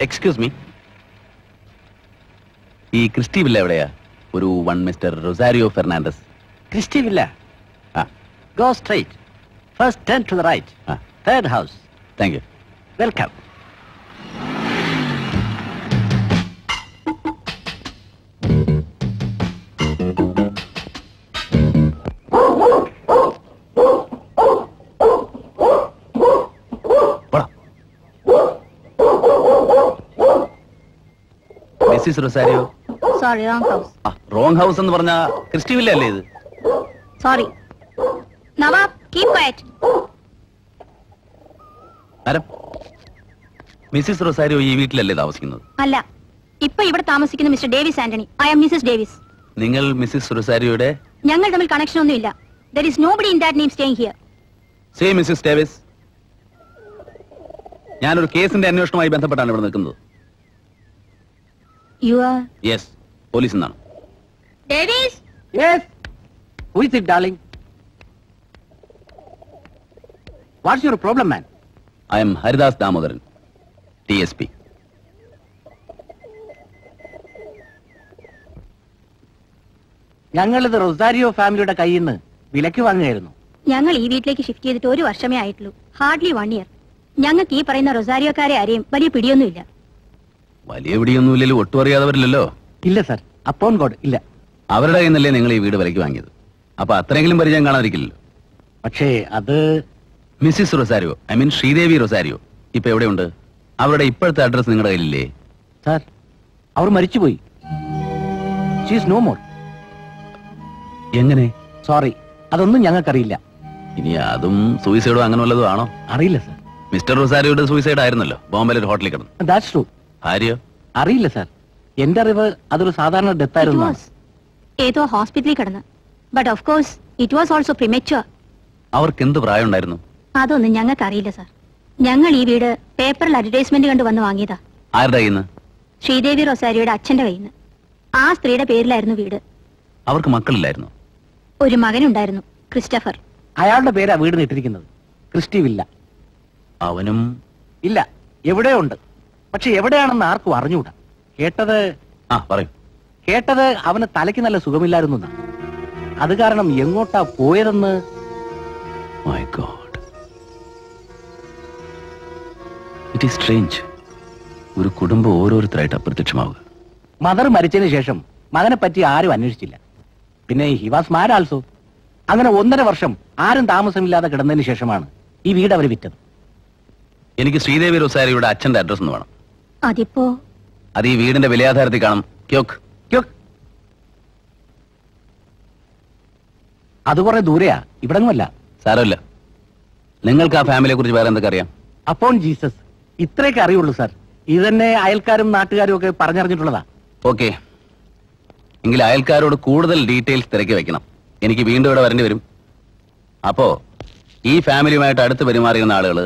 Excuse me, ഈ Christy villa എവിടെയാ? ഒരു one mister Rosario Fernandez. Christy villa? Go straight. First turn to the right. Third house. Thank you. Welcome. Mrs. Rosario. Sorry, wrong house. Wrong house എന്ന് പറഞ്ഞാ Christy villa അല്ലേ ഇത്? Sorry. Nawab, keep quiet. Madam, Mrs Rosario ഈ വീട്ടിലല്ലേ താമസിക്കുന്നത്? അല്ല, ഇപ്പൊ ഇവിടെ താമസിക്കുന്ന mister Davis Antony. I am Mrs Davis. നിങ്ങൾ മിസ്സിസ് റൊസാരിയോയുടെ? ഞങ്ങൾ തമ്മിൽ കണക്ഷൻ ഒന്നുമില്ല. There is nobody in that name staying here. Say Mrs Davis, ഞാനൊരു കേസിന്റെ അന്വേഷണവുമായി ബന്ധപ്പെട്ടാണ് ഇവിടെ നിൽക്കുന്നത്. You are? Yes, പോലീസ് എന്നാണ്. Davies? Yes. Who is it, darling? What's your problem, man? I am Haridas Damodaran, TSP. ഞങ്ങളിത് Rosario ഫാമിലിയുടെ കയ്യിൽ നിന്ന് വിലക്ക് വാങ്ങുകയായിരുന്നു. ഞങ്ങൾ ഈ വീട്ടിലേക്ക് ഷിഫ്റ്റ് ചെയ്തിട്ട് 1 വർഷമേ ആയിട്ടുള്ളൂ. Hardly 1 year. ഞങ്ങൾക്ക് ഈ പറയുന്ന റൊസാരിയോക്കാരെ ആരെയും വലിയ പിടിയൊന്നുമില്ല. വലിയ പിടിയൊന്നുമില്ലല്ലോ, ഒട്ടും അറിയാതവരില്ലല്ലോ. ഇല്ല സർ, അപ്പോൺ ഗോഡ് ഇല്ല. അവരുടെ കയ്യിൽ നിന്നല്ലേ നിങ്ങൾ ഈ വീട് വിലക്ക് വാങ്ങിയത്? അപ്പൊ അത്രയെങ്കിലും പരിചയം കാണാതിരിക്കില്ലല്ലോ. പക്ഷേ അത് Mrs Rosario, I mean Sridevi Rosario ഇപ്പൊ എവിടെയുണ്ട്? അവരുടെ ഇപ്പോഴത്തെ അഡ്രസ് നിങ്ങളുടെ കയ്യിലില്ലേ? സാർ, അവർ മരിച്ചുപോയി. She is no more. എങ്ങനെ? സോറി, അതൊന്നും ഞങ്ങൾക്കറിയില്ല. ഇനി അതും സൂയിസൈഡോ അങ്ങനെ വല്ലതും ആണോ? അറിയില്ല സർ. മിസ്റ്റർ റൊസാരിയോയുടെ സൂയിസൈഡ് ആയിരുന്നല്ലോ, ബോംബെയിൽ ഒരു ഹോട്ടലിൽ കിടന്നു. That's true. ഭാര്യയോ? അറിയില്ല സാർ. എന്റെ അറിവ് അതൊരു സാധാരണ ഡെത്ത് ആയിരുന്നു. ഏതോ ഹോസ്പിറ്റലിൽ കിടന്ന്. But of course it was also premature. അവർക്ക് എന്ത് പ്രായം ഉണ്ടായിരുന്നു? അതൊന്നും ഞങ്ങൾക്ക് അറിയില്ല സാർ. ഞങ്ങൾ ഈ വീട് പേപ്പറിൽ അഡ്വർടൈസ്മെന്റ് കണ്ട് വന്ന് വാങ്ങിയതാ. ആരുടെ കയ്യിൽ നിന്ന്? ശ്രീദേവി റൊസാരിയോയുടെ അച്ഛന്റെ കയ്യിൽ നിന്ന്. ആ സ്ത്രീയുടെ പേരിലായിരുന്നു വീട്. അവർക്ക് മക്കളില്ലായിരുന്നു? ഒരു മകനുണ്ടായിരുന്നു, ക്രിസ്റ്റഫർ. അയാളുടെ പേരാ വീട് ഇട്ടിരിക്കുന്നത്, ക്രിസ്റ്റി വില്ല. അവനും ഇല്ല, എവിടെയോ ഉണ്ട്. പക്ഷെ എവിടെയാണെന്ന് ആർക്കും അറിഞ്ഞുകൂടാ. കേട്ടത് അവന് തലയ്ക്ക് നല്ല സുഖമില്ലായിരുന്നു. അത് കാരണം എങ്ങോട്ടാ പോയതെന്ന്. My God. It is strange. ഒരു കുടുംബം ഓരോരുത്തരായിട്ട് അപ്രത്യക്ഷമാവുക. മദർ മരിച്ചതിന് ശേഷം മകനെ പറ്റി ആരും അന്വേഷിച്ചില്ല. പിന്നെ ഹി വാസ് മാഡ് ആൾസോ. അങ്ങനെ 1.5 വർഷം ആരും താമസമില്ലാതെ കിടന്നതിന് ശേഷമാണ് ഈ വീട് അവർ വിറ്റത്. എനിക്ക് ശ്രീദേവി റൊസാരിയോയുടെ അച്ഛന്റെ അഡ്രസ് ഒന്ന് വേണം. അത് ഈ വീടിന്റെ വിലയാധാരത്തിൽ കാണും. അത് കുറെ ദൂരെയാ, ഇവിടങ്ങുമല്ല. സാരമില്ല, നിങ്ങൾക്ക് ആ ഫാമിലിയെ കുറിച്ച് വേറെ എന്തൊക്കെ അറിയാം? അപ്പോൺ ജീസസ്, ഇത്രയൊക്കെ അറിയുള്ളൂ സാർ. ഇതന്നെ അയൽക്കാരും നാട്ടുകാരും ഒക്കെ പറഞ്ഞറിഞ്ഞിട്ടുള്ളതാ. ഓക്കെ, എങ്കിൽ അയൽക്കാരോട് കൂടുതൽ ഡീറ്റെയിൽസ് തിരക്കി വെക്കണം. എനിക്ക് വീണ്ടും ഇവിടെ വരേണ്ടി വരും. അപ്പോ ഈ ഫാമിലിയുമായിട്ട് അടുത്ത് പെരുമാറിയുന്ന ആളുകൾ,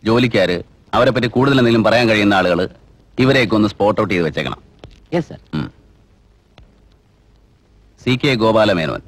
ജോലിക്കാര്, അവരെ പറ്റി കൂടുതൽ എന്തെങ്കിലും പറയാൻ കഴിയുന്ന ആളുകൾ, ഇവരെയൊക്കെ ഒന്ന് സ്പോട്ട് ഔട്ട് ചെയ്ത് വെച്ചേക്കണം. Yes sir. CK Gopala Menon.